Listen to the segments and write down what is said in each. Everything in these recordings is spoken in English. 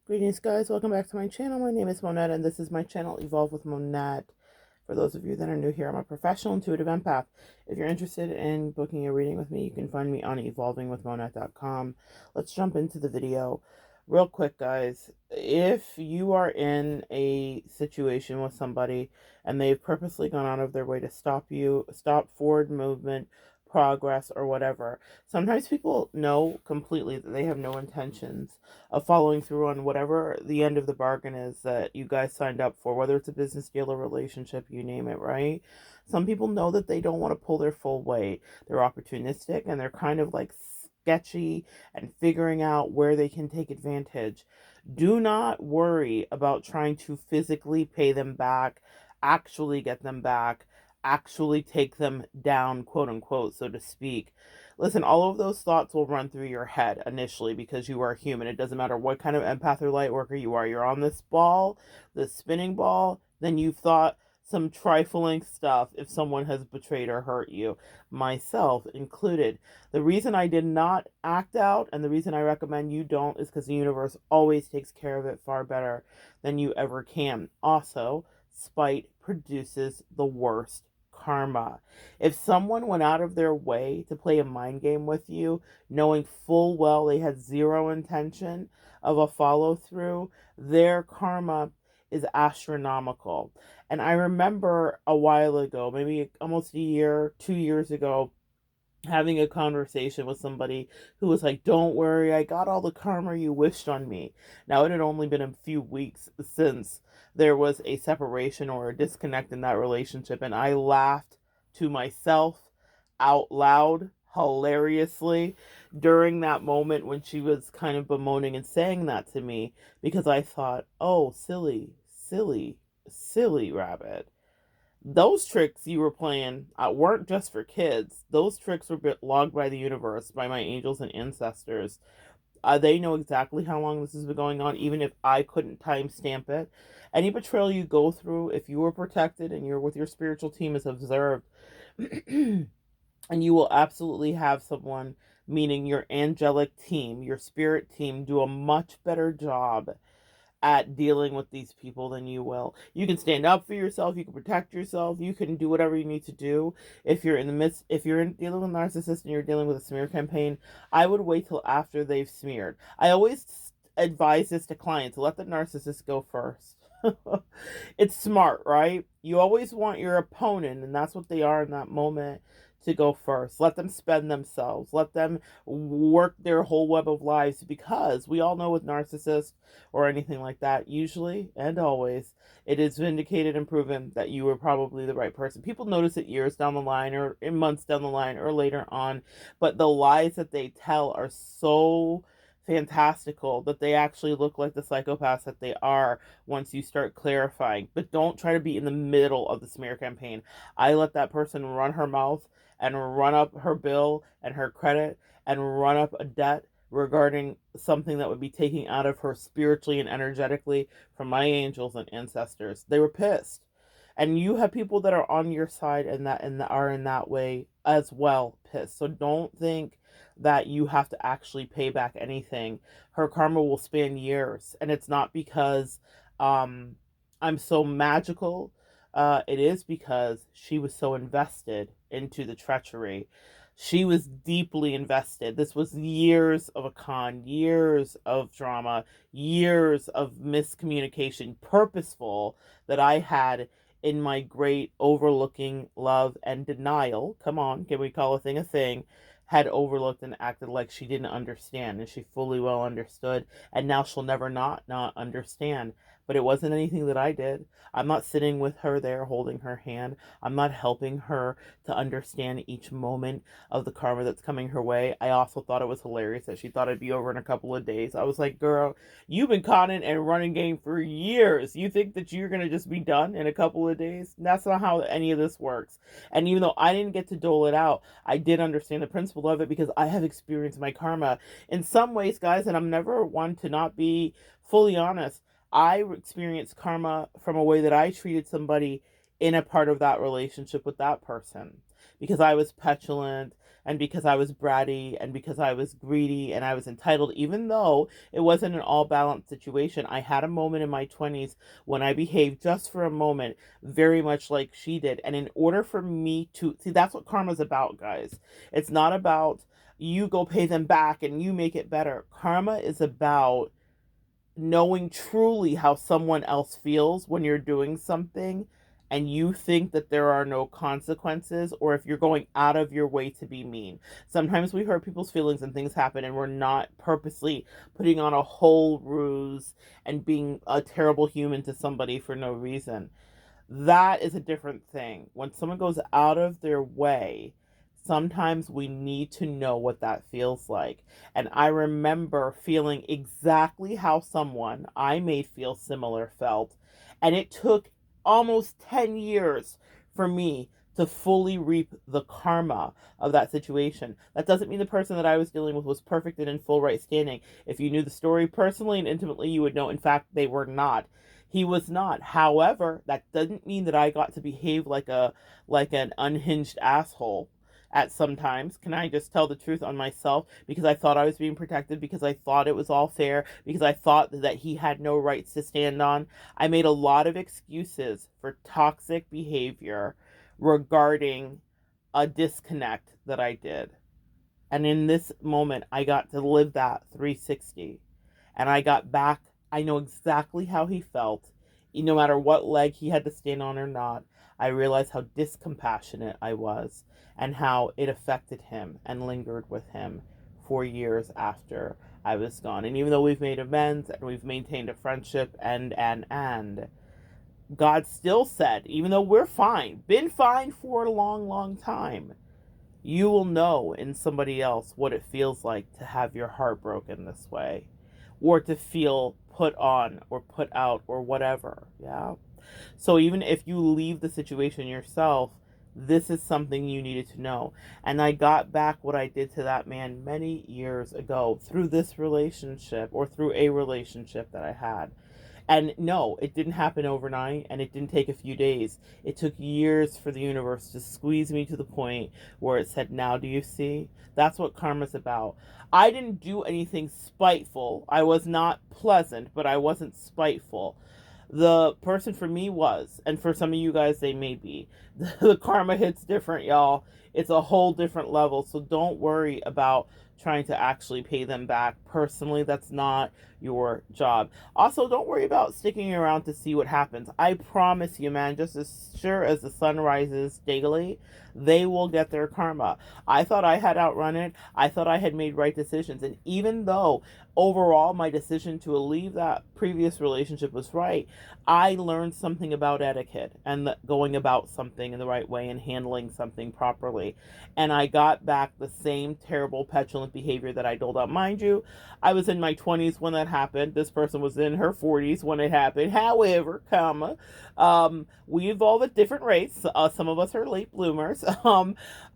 Greetings, guys. Welcome back to my channel. My name is Monette, and this is my channel, Evolve with Monette. For those of you that are new here, I'm a professional intuitive empath. If you're interested in booking a reading with me, you can find me on evolvingwithmonette.com. Let's jump into the video. Real quick, guys. If you are in a situation with somebody and they've purposely gone out of their way to stop you, stop forward movement, progress, or whatever, sometimes people know completely that they have no intentions of following through on whatever the end of the bargain is that you guys signed up for, whether it's a business deal or relationship, you name it, right? Some people know that they don't want to pull their full weight. They're opportunistic and they're kind of like sketchy and figuring out where they can take advantage. Do not worry about trying to physically pay them back, actually get them back, actually take them down, quote unquote, so to speak. Listen, all of those thoughts will run through your head initially because you are human. It doesn't matter what kind of empath or light worker you are. You're on this ball, this spinning ball, then you've thought some trifling stuff if someone has betrayed or hurt you, myself included. The reason I did not act out and the reason I recommend you don't is because the universe always takes care of it far better than you ever can. Also, spite produces the worst karma. If someone went out of their way to play a mind game with you, knowing full well they had zero intention of a follow through, their karma is astronomical. And I remember a while ago, maybe almost a year, 2 years ago, having a conversation with somebody who was like, "Don't worry, I got all the karma you wished on me." Now, it had only been a few weeks since there was a separation or a disconnect in that relationship, and I laughed to myself out loud, hilariously, during that moment when she was kind of bemoaning and saying that to me, because I thought, oh, silly, silly, silly rabbit. Those tricks you were playing weren't just for kids. Those tricks were logged by the universe, by my angels and ancestors. They know exactly how long this has been going on, even if I couldn't timestamp it. Any betrayal you go through, if you were protected and you're with your spiritual team, is observed. And you will absolutely have someone, meaning your angelic team, your spirit team, do a much better job at dealing with these people than you will. You can stand up for yourself, you can protect yourself, you can do whatever you need to do. If you're dealing with narcissists and you're dealing with a smear campaign, I would wait till after they've smeared. I always advise this to clients: let the narcissist go first. It's smart, right? You always want your opponent, and that's what they are in that moment, to go first. Let them spend themselves. Let them work their whole web of lives, because we all know with narcissists or anything like that, usually and always, it is vindicated and proven that you were probably the right person. People notice it years down the line or in months down the line or later on, but the lies that they tell are so fantastical that they actually look like the psychopaths that they are once you start clarifying. But don't try to be in the middle of the smear campaign. I let that person run her mouth and run up her bill and her credit and run up a debt regarding something that would be taking out of her spiritually and energetically from my angels and ancestors. They were pissed. And you have people that are on your side and that are in that way as well pissed. So don't think that you have to actually pay back anything. Her karma will span years, and it's not because I'm so magical. It is because she was so invested into the treachery. She was deeply invested. This was years of a con, years of drama, years of miscommunication, purposeful, that I had in my great overlooking love and denial. Come on, can we call a thing a thing? Had overlooked and acted like she didn't understand, and she fully well understood, and now she'll never not understand. But it wasn't anything that I did. I'm not sitting with her there holding her hand. I'm not helping her to understand each moment of the karma that's coming her way. I also thought it was hilarious that she thought I'd be over in a couple of days. I was like, girl, you've been conning and running game for years. You think that you're going to just be done in a couple of days? That's not how any of this works. And even though I didn't get to dole it out, I did understand the principle of it because I have experienced my karma in some ways, guys, and I'm never one to not be fully honest. I experienced karma from a way that I treated somebody in a part of that relationship with that person, because I was petulant and because I was bratty and because I was greedy and I was entitled, even though it wasn't an all balanced situation. I had a moment in my 20s when I behaved just for a moment very much like she did. And in order for me to see, that's what karma's about, guys. It's not about you go pay them back and you make it better. Karma is about knowing truly how someone else feels when you're doing something and you think that there are no consequences, or if you're going out of your way to be mean. Sometimes we hurt people's feelings and things happen and we're not purposely putting on a whole ruse and being a terrible human to somebody for no reason. That is a different thing. When someone goes out of their way, sometimes we need to know what that feels like. And I remember feeling exactly how someone I made feel similar felt. And it took almost 10 years for me to fully reap the karma of that situation. That doesn't mean the person that I was dealing with was perfect and in full right standing. If you knew the story personally and intimately, you would know, in fact, they were not. He was not. However, that doesn't mean that I got to behave like an unhinged asshole at some times. Can I just tell the truth on myself? Because I thought I was being protected, because I thought it was all fair, because I thought that he had no rights to stand on. I made a lot of excuses for toxic behavior regarding a disconnect that I did. And in this moment, I got to live that 360. And I got back. I know exactly how he felt. No matter what leg he had to stand on or not, I realized how discompassionate I was and how it affected him and lingered with him for years after I was gone. And even though we've made amends and we've maintained a friendship and God still said, even though we're fine, been fine for a long, long time, you will know in somebody else what it feels like to have your heart broken this way, or to feel put on or put out or whatever. Yeah. So even if you leave the situation yourself, this is something you needed to know. And I got back what I did to that man many years ago through this relationship, or through a relationship that I had. And no, it didn't happen overnight, and it didn't take a few days. It took years for the universe to squeeze me to the point where it said, now do you see? That's what karma's about. I didn't do anything spiteful. I was not pleasant, but I wasn't spiteful. The person for me was, and for some of you guys, they may be. The karma hits different, y'all. It's a whole different level. So don't worry about trying to actually pay them back. Personally, that's not your job. Also, don't worry about sticking around to see what happens. I promise you, man, just as sure as the sun rises daily, they will get their karma. I thought I had outrun it. I thought I had made right decisions. And even though overall my decision to leave that previous relationship was right, I learned something about etiquette and going about something in the right way and handling something properly. And I got back the same terrible, petulant behavior that I doled out. Mind you, I was in my 20s when that happened. This person was in her 40s when it happened. However, we evolve at different rates. Some of us are late bloomers.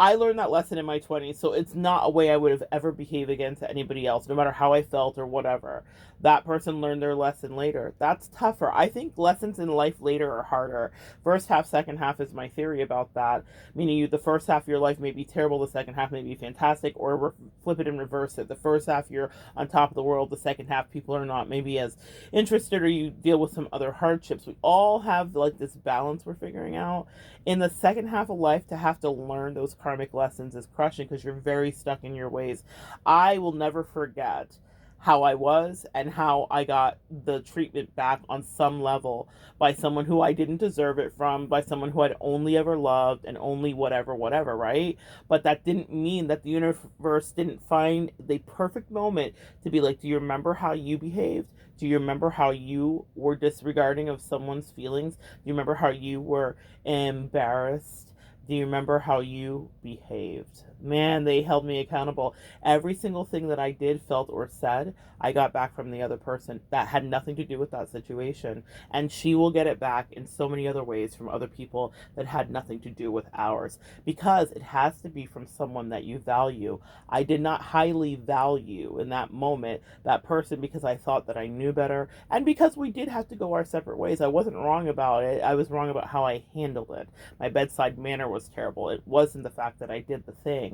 I learned that lesson in my 20s, so it's not a way I would have ever behaved against anybody else, no matter how I felt or whatever. That person learned their lesson later. That's tougher. I think lessons in life later are harder. First half, second half is my theory about that. Meaning the first half of your life may be terrible, the second half may be fantastic, or flip it and reverse it. The first half you're on top of the world, the second half people are not maybe as interested, or you deal with some other hardships. We all have like this balance we're figuring out. In the second half of life, to have to learn those karmic lessons is crushing because you're very stuck in your ways. I will never forget how I was and how I got the treatment back on some level by someone who I didn't deserve it from, by someone who I'd only ever loved and only whatever, whatever, right? But that didn't mean that the universe didn't find the perfect moment to be like, do you remember how you behaved? Do you remember how you were disregarding of someone's feelings? Do you remember how you were embarrassed? Do you remember how you behaved? Man, they held me accountable. Every single thing that I did, felt, or said, I got back from the other person. That had nothing to do with that situation. And she will get it back in so many other ways from other people that had nothing to do with ours. Because it has to be from someone that you value. I did not highly value in that moment that person because I thought that I knew better. And because we did have to go our separate ways. I wasn't wrong about it. I was wrong about how I handled it. My bedside manner was terrible. It wasn't the fact that I did the thing.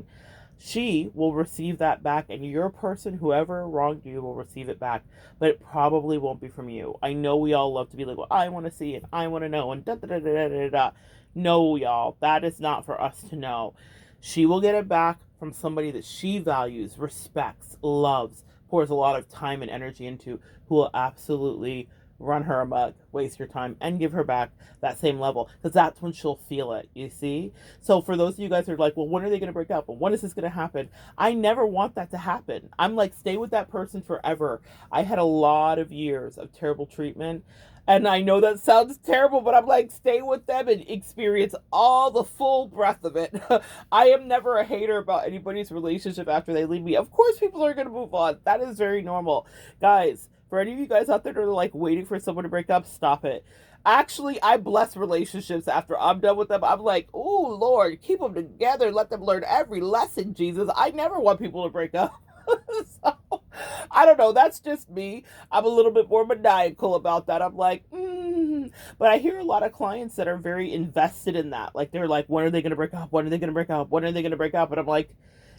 She will receive that back, and your person, whoever wronged you, will receive it back. But it probably won't be from you. I know we all love to be like, well, I want to see it, I want to know, and da da da da da da da. No, y'all, that is not for us to know. She will get it back from somebody that she values, respects, loves, pours a lot of time and energy into, who will absolutely run her amok, waste your time, and give her back that same level, because that's when she'll feel it, you see? So for those of you guys who are like, well, when are they going to break up? Well, when is this going to happen? I never want that to happen. I'm like, stay with that person forever. I had a lot of years of terrible treatment. And I know that sounds terrible, but I'm like, stay with them and experience all the full breadth of it. I am never a hater about anybody's relationship after they leave me. Of course, people are going to move on. That is very normal. Guys, for any of you guys out there that are like waiting for someone to break up, stop it. Actually, I bless relationships after I'm done with them. I'm like, oh, Lord, keep them together. Let them learn every lesson, Jesus. I never want people to break up. So, I don't know. That's just me. I'm a little bit more maniacal about that. I'm like, But I hear a lot of clients that are very invested in that. Like, they're like, when are they going to break up? When are they going to break up? When are they going to break up? And I'm like,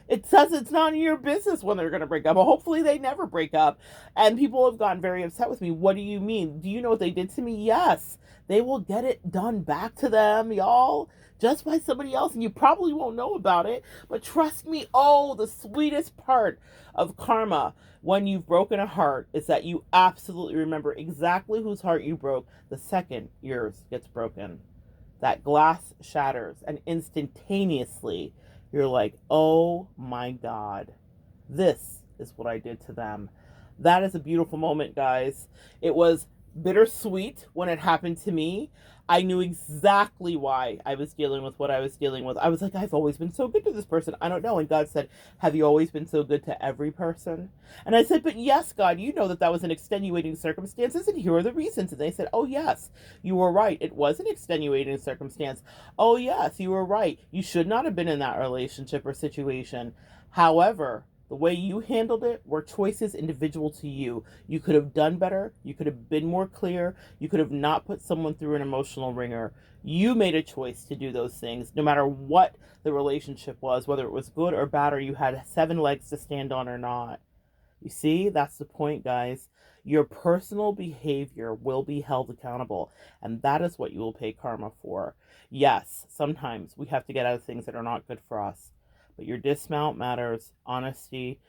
it says it's not your business when they're going to break up. Well, hopefully they never break up. And people have gotten very upset with me. What do you mean? Do you know what they did to me? Yes. They will get it done back to them, y'all, just by somebody else. And you probably won't know about it. But trust me, oh, the sweetest part of karma when you've broken a heart is that you absolutely remember exactly whose heart you broke the second yours gets broken. That glass shatters, and instantaneously you're like, oh my God, this is what I did to them. That is a beautiful moment, guys. It was bittersweet when it happened to me. I knew exactly why I was dealing with what I was dealing with. I was like, I've always been so good to this person. I don't know. And God said, have you always been so good to every person? And I said, but yes, God, you know that that was an extenuating circumstances, and here are the reasons. And they said, oh, yes, you were right. It was an extenuating circumstance. Oh, yes, you were right. You should not have been in that relationship or situation. However, the way you handled it were choices individual to you. You could have done better. You could have been more clear. You could have not put someone through an emotional ringer. You made a choice to do those things, no matter what the relationship was, whether it was good or bad, or you had 7 legs to stand on or not. You see, that's the point, guys. Your personal behavior will be held accountable, and that is what you will pay karma for. Yes, sometimes we have to get out of things that are not good for us, but your dismount matters. Honesty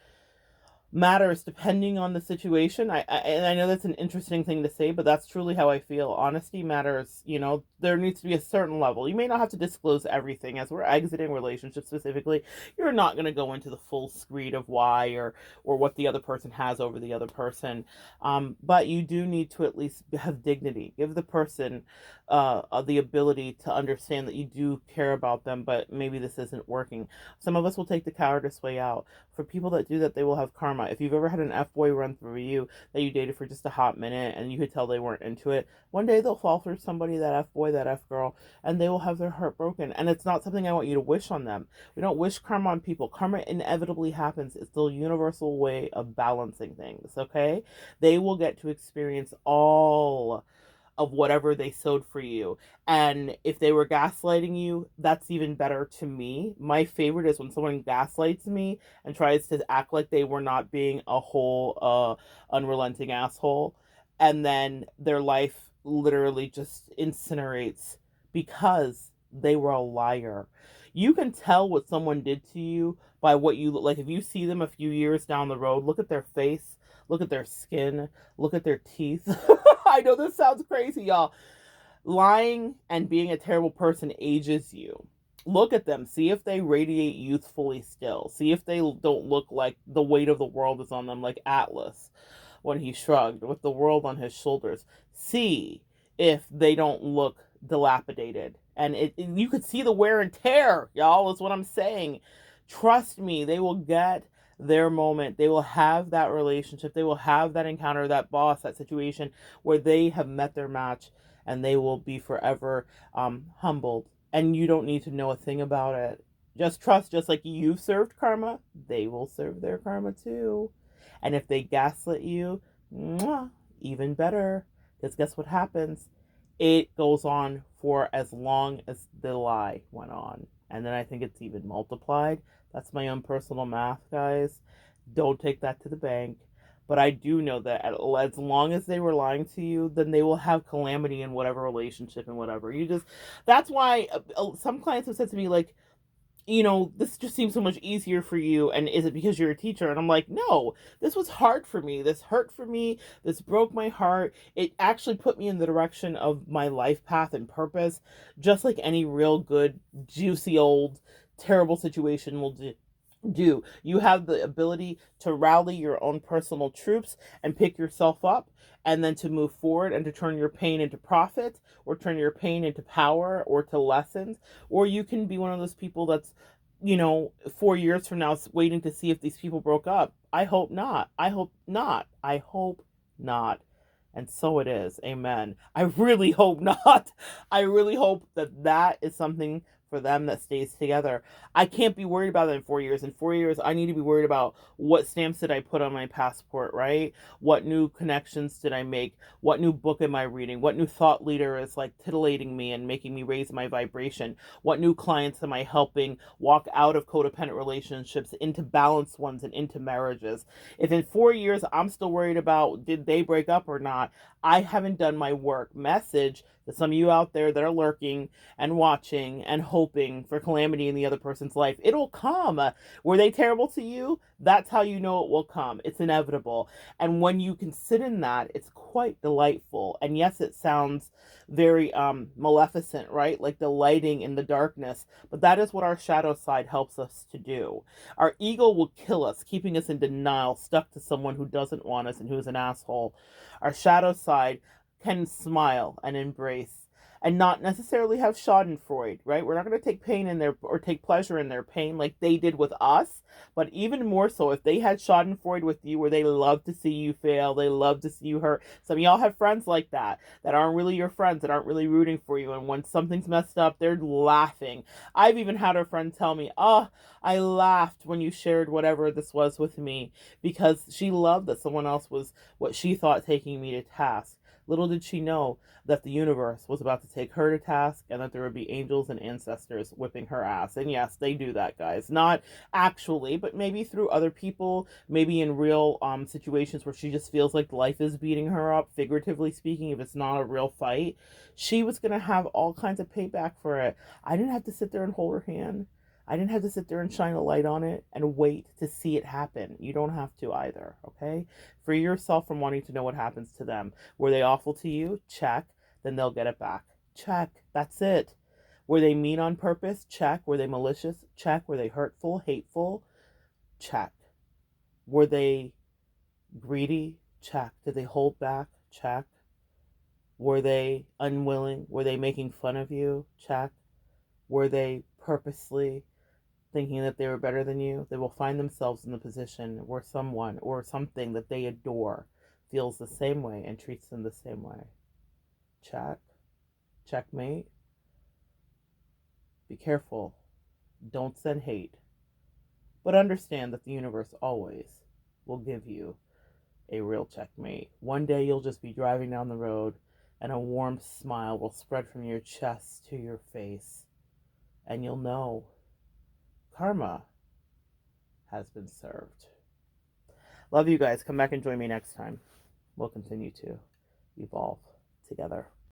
matters depending on the situation. And I know that's an interesting thing to say, but that's truly how I feel. Honesty matters. You know, there needs to be a certain level. You may not have to disclose everything as we're exiting relationships specifically. You're not going to go into the full screed of why or what the other person has over the other person. But you do need to at least have dignity. Give the person the ability to understand that you do care about them, but maybe this isn't working. Some of us will take the cowardice way out. For people that do that, they will have karma. If you've ever had an F-boy run through you that you dated for just a hot minute and you could tell they weren't into it, one day they'll fall for somebody, that F-boy, that F-girl, and they will have their heart broken. And it's not something I want you to wish on them. We don't wish karma on people. Karma inevitably happens. It's the universal way of balancing things, okay? They will get to experience all of whatever they sowed for you. And if they were gaslighting you, that's even better to me. My favorite is when someone gaslights me and tries to act like they were not being a whole unrelenting asshole, and then their life literally just incinerates because they were a liar. You can tell what someone did to you by what you look like. If you see them a few years down the road, look at their face, look at their skin, look at their teeth. I know this sounds crazy, y'all. Lying and being a terrible person ages you. Look at them. See if they radiate youthfully still. See if they don't look like the weight of the world is on them, like Atlas when he shrugged with the world on his shoulders. See if they don't look dilapidated. And you could see the wear and tear, y'all, is what I'm saying. Trust me, they will get their moment. They will have that relationship. They will have that encounter, that boss, that situation where they have met their match, and they will be forever humbled. And you don't need to know a thing about it. Just trust, just like you've served karma, they will serve their karma too. And if they gaslit you, mwah, even better. Because guess what happens? It goes on for as long as the lie went on. And then I think it's even multiplied. That's my own personal math, guys. Don't take that to the bank. But I do know that as long as they were lying to you, then they will have calamity in whatever relationship and whatever. That's why some clients have said to me, like, this just seems so much easier for you. And is it because you're a teacher? And I'm like, no, this was hard for me. This hurt for me. This broke my heart. It actually put me in the direction of my life path and purpose, just like any real good, juicy old, terrible situation will do. You have the ability to rally your own personal troops and pick yourself up, and then to move forward and to turn your pain into profit, or turn your pain into power or to lessons. Or you can be one of those people that's 4 years from now waiting to see if these people broke up. I hope not. I hope not. I hope not. And so it is. Amen. I really hope not. I really hope that is something for them that stays together. I can't be worried about it in 4 years. In 4 years, I need to be worried about what stamps did I put on my passport, right? What new connections did I make? What new book am I reading? What new thought leader is like titillating me and making me raise my vibration? What new clients am I helping walk out of codependent relationships into balanced ones and into marriages? If in 4 years I'm still worried about did they break up or not, I haven't done my work. Message to some of you out there that are lurking and watching and hoping for calamity in the other person's life. It'll come. Were they terrible to you? That's how you know it will come. It's inevitable. And when you can sit in that, it's quite delightful. And yes, it sounds very maleficent, right? Like delighting in the darkness. But that is what our shadow side helps us to do. Our ego will kill us, keeping us in denial, stuck to someone who doesn't want us and who's an asshole. Our shadow side can smile and embrace and not necessarily have schadenfreude, right? We're not going to take pain in their or take pleasure in their pain like they did with us, but even more so if they had schadenfreude with you, where they love to see you fail, they love to see you hurt. Some of y'all have friends like that aren't really your friends, that aren't really rooting for you, and when something's messed up, they're laughing. I've even had a friend tell me, "Oh, I laughed when you shared whatever this was with me," because she loved that someone else was what she thought taking me to task. Little did she know that the universe was about to take her to task, and that there would be angels and ancestors whipping her ass. And yes, they do that, guys. Not actually, but maybe through other people, maybe in real situations where she just feels like life is beating her up, figuratively speaking, if it's not a real fight. She was going to have all kinds of payback for it. I didn't have to sit there and hold her hand. I didn't have to sit there and shine a light on it and wait to see it happen. You don't have to either, okay? Free yourself from wanting to know what happens to them. Were they awful to you? Check. Then they'll get it back. Check. That's it. Were they mean on purpose? Check. Were they malicious? Check. Were they hurtful, hateful? Check. Were they greedy? Check. Did they hold back? Check. Were they unwilling? Were they making fun of you? Check. Were they purposely thinking that they were better than you? They will find themselves in the position where someone or something that they adore feels the same way and treats them the same way. Check. Checkmate. Be careful. Don't send hate. But understand that the universe always will give you a real checkmate. One day you'll just be driving down the road and a warm smile will spread from your chest to your face. And you'll know karma has been served. Love you guys. Come back and join me next time. We'll continue to evolve together.